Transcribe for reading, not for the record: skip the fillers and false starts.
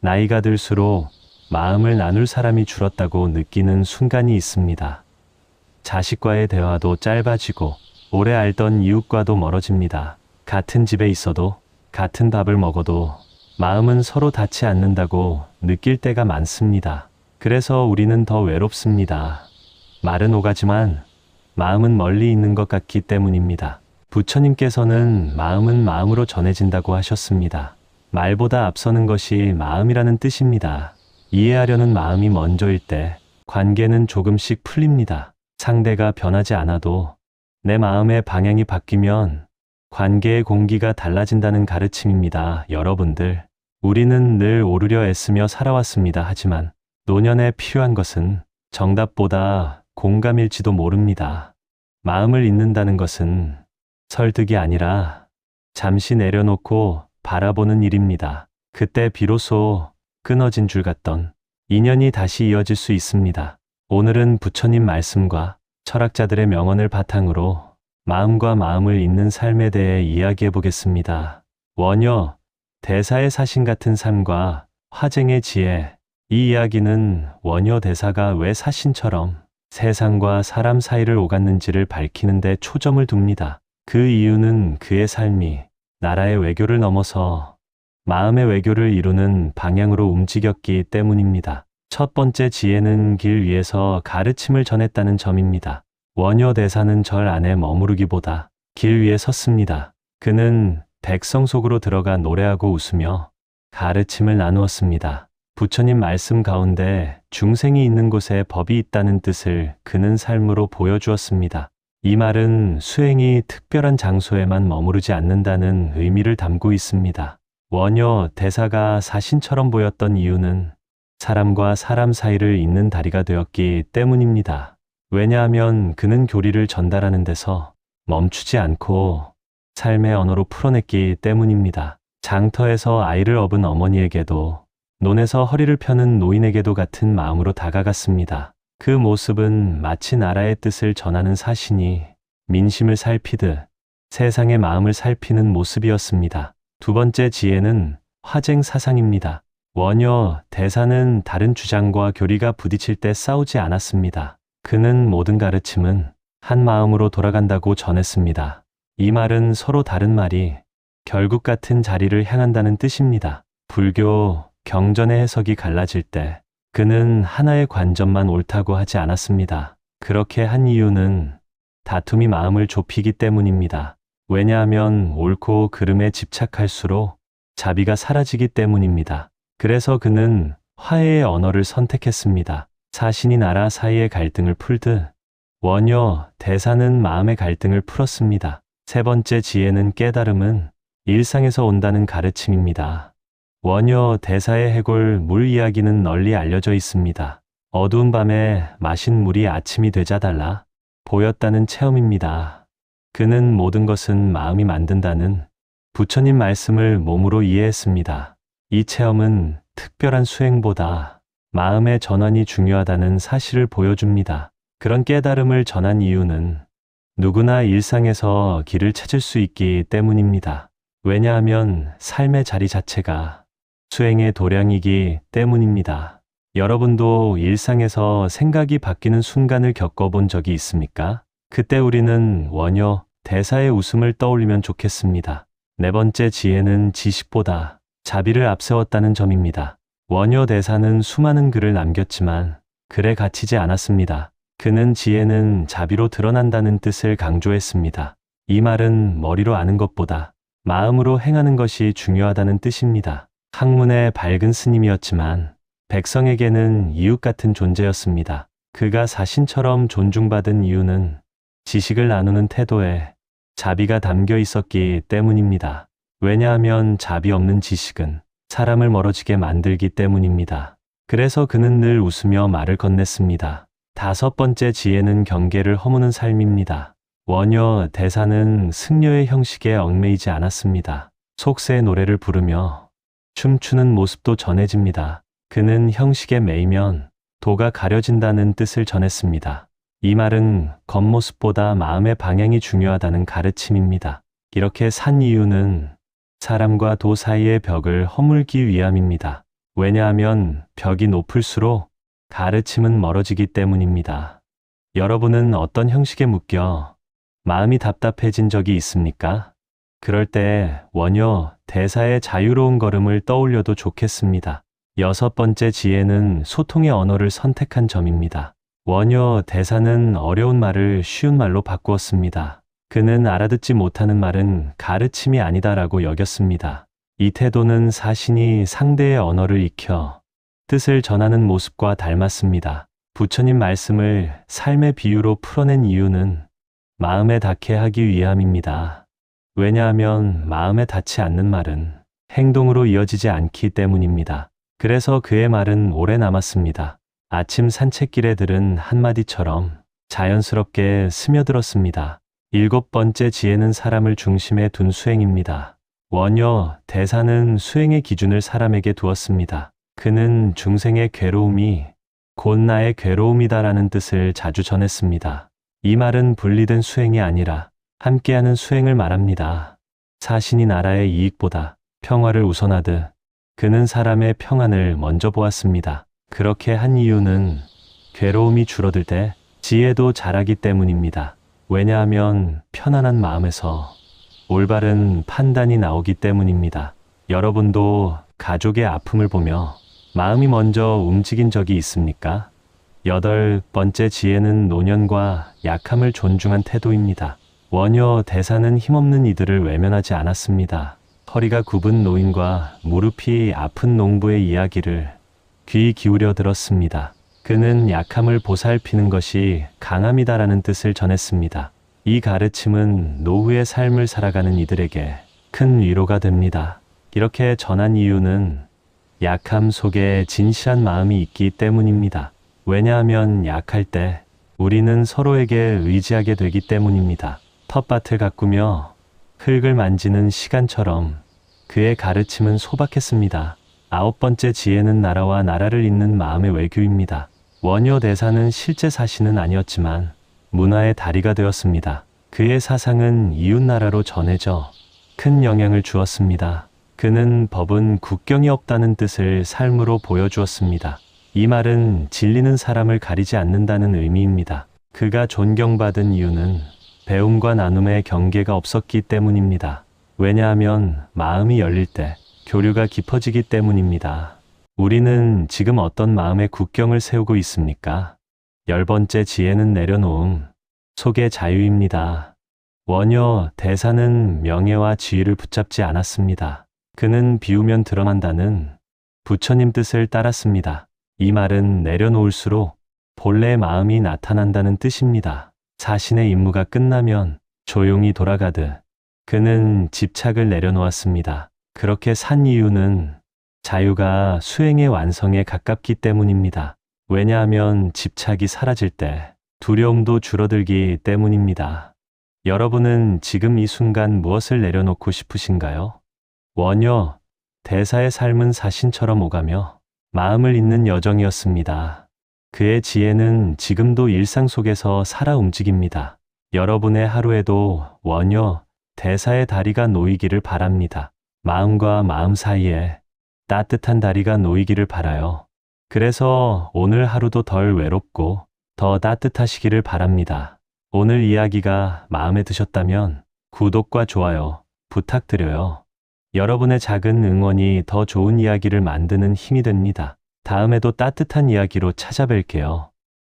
나이가 들수록 마음을 나눌 사람이 줄었다고 느끼는 순간이 있습니다. 자식과의 대화도 짧아지고 오래 알던 이웃과도 멀어집니다. 같은 집에 있어도 같은 밥을 먹어도 마음은 서로 닿지 않는다고 느낄 때가 많습니다. 그래서 우리는 더 외롭습니다. 말은 오가지만 마음은 멀리 있는 것 같기 때문입니다. 부처님께서는 마음은 마음으로 전해진다고 하셨습니다. 말보다 앞서는 것이 마음이라는 뜻입니다. 이해하려는 마음이 먼저일 때 관계는 조금씩 풀립니다. 상대가 변하지 않아도 내 마음의 방향이 바뀌면 관계의 공기가 달라진다는 가르침입니다. 여러분들, 우리는 늘 오르려 애쓰며 살아왔습니다. 하지만 노년에 필요한 것은 정답보다 공감일지도 모릅니다. 마음을 잊는다는 것은 설득이 아니라 잠시 내려놓고 바라보는 일입니다. 그때 비로소 끊어진 줄 같던 인연이 다시 이어질 수 있습니다. 오늘은 부처님 말씀과 철학자들의 명언을 바탕으로 마음과 마음을 잇는 삶에 대해 이야기해 보겠습니다. 원효, 대사의 사신 같은 삶과 화쟁의 지혜. 이 이야기는 원효 대사가 왜 사신처럼 세상과 사람 사이를 오갔는지를 밝히는 데 초점을 둡니다. 그 이유는 그의 삶이 나라의 외교를 넘어서 마음의 외교를 이루는 방향으로 움직였기 때문입니다. 첫 번째 지혜는 길 위에서 가르침을 전했다는 점입니다. 원효 대사는 절 안에 머무르기보다 길 위에 섰습니다. 그는 백성 속으로 들어가 노래하고 웃으며 가르침을 나누었습니다. 부처님 말씀 가운데 중생이 있는 곳에 법이 있다는 뜻을 그는 삶으로 보여주었습니다. 이 말은 수행이 특별한 장소에만 머무르지 않는다는 의미를 담고 있습니다. 원효 대사가 사신처럼 보였던 이유는 사람과 사람 사이를 잇는 다리가 되었기 때문입니다. 왜냐하면 그는 교리를 전달하는 데서 멈추지 않고 삶의 언어로 풀어냈기 때문입니다. 장터에서 아이를 업은 어머니에게도 논에서 허리를 펴는 노인에게도 같은 마음으로 다가갔습니다. 그 모습은 마치 나라의 뜻을 전하는 사신이 민심을 살피듯 세상의 마음을 살피는 모습이었습니다. 두 번째 지혜는 화쟁 사상입니다. 원효 대사는 다른 주장과 교리가 부딪힐 때 싸우지 않았습니다. 그는 모든 가르침은 한 마음으로 돌아간다고 전했습니다. 이 말은 서로 다른 말이 결국 같은 자리를 향한다는 뜻입니다. 불교, 경전의 해석이 갈라질 때 그는 하나의 관점만 옳다고 하지 않았습니다. 그렇게 한 이유는 다툼이 마음을 좁히기 때문입니다. 왜냐하면 옳고 그름에 집착할수록 자비가 사라지기 때문입니다. 그래서 그는 화해의 언어를 선택했습니다. 사신이 나라 사이의 갈등을 풀듯 원효 대사는 마음의 갈등을 풀었습니다. 세 번째 지혜는 깨달음은 일상에서 온다는 가르침입니다. 원효 대사의 해골 물 이야기는 널리 알려져 있습니다. 어두운 밤에 마신 물이 아침이 되자 달라 보였다는 체험입니다. 그는 모든 것은 마음이 만든다는 부처님 말씀을 몸으로 이해했습니다. 이 체험은 특별한 수행보다 마음의 전환이 중요하다는 사실을 보여줍니다. 그런 깨달음을 전한 이유는 누구나 일상에서 길을 찾을 수 있기 때문입니다. 왜냐하면 삶의 자리 자체가 수행의 도량이기 때문입니다. 여러분도 일상에서 생각이 바뀌는 순간을 겪어본 적이 있습니까? 그때 우리는 원효 대사의 웃음을 떠올리면 좋겠습니다. 네 번째 지혜는 지식보다 자비를 앞세웠다는 점입니다. 원효 대사는 수많은 글을 남겼지만 글에 갇히지 않았습니다. 그는 지혜는 자비로 드러난다는 뜻을 강조했습니다. 이 말은 머리로 아는 것보다 마음으로 행하는 것이 중요하다는 뜻입니다. 학문의 밝은 스님이었지만 백성에게는 이웃 같은 존재였습니다. 그가 사신처럼 존중받은 이유는 지식을 나누는 태도에 자비가 담겨 있었기 때문입니다. 왜냐하면 자비 없는 지식은 사람을 멀어지게 만들기 때문입니다. 그래서 그는 늘 웃으며 말을 건넸습니다. 다섯 번째 지혜는 경계를 허무는 삶입니다. 원효 대사는 승려의 형식에 얽매이지 않았습니다. 속세의 노래를 부르며 춤추는 모습도 전해집니다. 그는 형식에 매이면 도가 가려진다는 뜻을 전했습니다. 이 말은 겉모습보다 마음의 방향이 중요하다는 가르침입니다. 이렇게 산 이유는 사람과 도 사이의 벽을 허물기 위함입니다. 왜냐하면 벽이 높을수록 가르침은 멀어지기 때문입니다. 여러분은 어떤 형식에 묶여 마음이 답답해진 적이 있습니까? 그럴 때 원효 대사의 자유로운 걸음을 떠올려도 좋겠습니다. 6번째 지혜는 소통의 언어를 선택한 점입니다. 원효 대사는 어려운 말을 쉬운 말로 바꾸었습니다. 그는 알아듣지 못하는 말은 가르침이 아니다라고 여겼습니다. 이 태도는 사신이 상대의 언어를 익혀 뜻을 전하는 모습과 닮았습니다. 부처님 말씀을 삶의 비유로 풀어낸 이유는 마음에 닿게 하기 위함입니다. 왜냐하면 마음에 닿지 않는 말은 행동으로 이어지지 않기 때문입니다. 그래서 그의 말은 오래 남았습니다. 아침 산책길에 들은 한마디처럼 자연스럽게 스며들었습니다. 7번째 지혜는 사람을 중심에 둔 수행입니다. 원효 대사는 수행의 기준을 사람에게 두었습니다. 그는 중생의 괴로움이 곧 나의 괴로움이다라는 뜻을 자주 전했습니다. 이 말은 분리된 수행이 아니라 함께하는 수행을 말합니다. 사신이 나라의 이익보다 평화를 우선하듯 그는 사람의 평안을 먼저 보았습니다. 그렇게 한 이유는 괴로움이 줄어들 때 지혜도 자라기 때문입니다. 왜냐하면 편안한 마음에서 올바른 판단이 나오기 때문입니다. 여러분도 가족의 아픔을 보며 마음이 먼저 움직인 적이 있습니까? 8번째 지혜는 노년과 약함을 존중한 태도입니다. 원효 대사는 힘없는 이들을 외면하지 않았습니다. 허리가 굽은 노인과 무릎이 아픈 농부의 이야기를 귀 기울여 들었습니다. 그는 약함을 보살피는 것이 강함이다라는 뜻을 전했습니다. 이 가르침은 노후의 삶을 살아가는 이들에게 큰 위로가 됩니다. 이렇게 전한 이유는 약함 속에 진실한 마음이 있기 때문입니다. 왜냐하면 약할 때 우리는 서로에게 의지하게 되기 때문입니다. 텃밭을 가꾸며 흙을 만지는 시간처럼 그의 가르침은 소박했습니다. 9번째 지혜는 나라와 나라를 잇는 마음의 외교입니다. 원효 대사는 실제 사신은 아니었지만 문화의 다리가 되었습니다. 그의 사상은 이웃나라로 전해져 큰 영향을 주었습니다. 그는 법은 국경이 없다는 뜻을 삶으로 보여주었습니다. 이 말은 진리는 사람을 가리지 않는다는 의미입니다. 그가 존경받은 이유는 배움과 나눔의 경계가 없었기 때문입니다. 왜냐하면 마음이 열릴 때 교류가 깊어지기 때문입니다. 우리는 지금 어떤 마음의 국경을 세우고 있습니까? 10번째 지혜는 내려놓음 속의 자유입니다. 원효 대사는 명예와 지위를 붙잡지 않았습니다. 그는 비우면 드러난다는 부처님 뜻을 따랐습니다. 이 말은 내려놓을수록 본래의 마음이 나타난다는 뜻입니다. 자신의 임무가 끝나면 조용히 돌아가듯 그는 집착을 내려놓았습니다. 그렇게 산 이유는 자유가 수행의 완성에 가깝기 때문입니다. 왜냐하면 집착이 사라질 때 두려움도 줄어들기 때문입니다. 여러분은 지금 이 순간 무엇을 내려놓고 싶으신가요? 원효 대사의 삶은 사신처럼 오가며 마음을 잇는 여정이었습니다. 그의 지혜는 지금도 일상 속에서 살아 움직입니다. 여러분의 하루에도 원효 대사의 다리가 놓이기를 바랍니다. 마음과 마음 사이에 따뜻한 다리가 놓이기를 바라요. 그래서 오늘 하루도 덜 외롭고 더 따뜻하시기를 바랍니다. 오늘 이야기가 마음에 드셨다면 구독과 좋아요 부탁드려요. 여러분의 작은 응원이 더 좋은 이야기를 만드는 힘이 됩니다. 다음에도 따뜻한 이야기로 찾아뵐게요.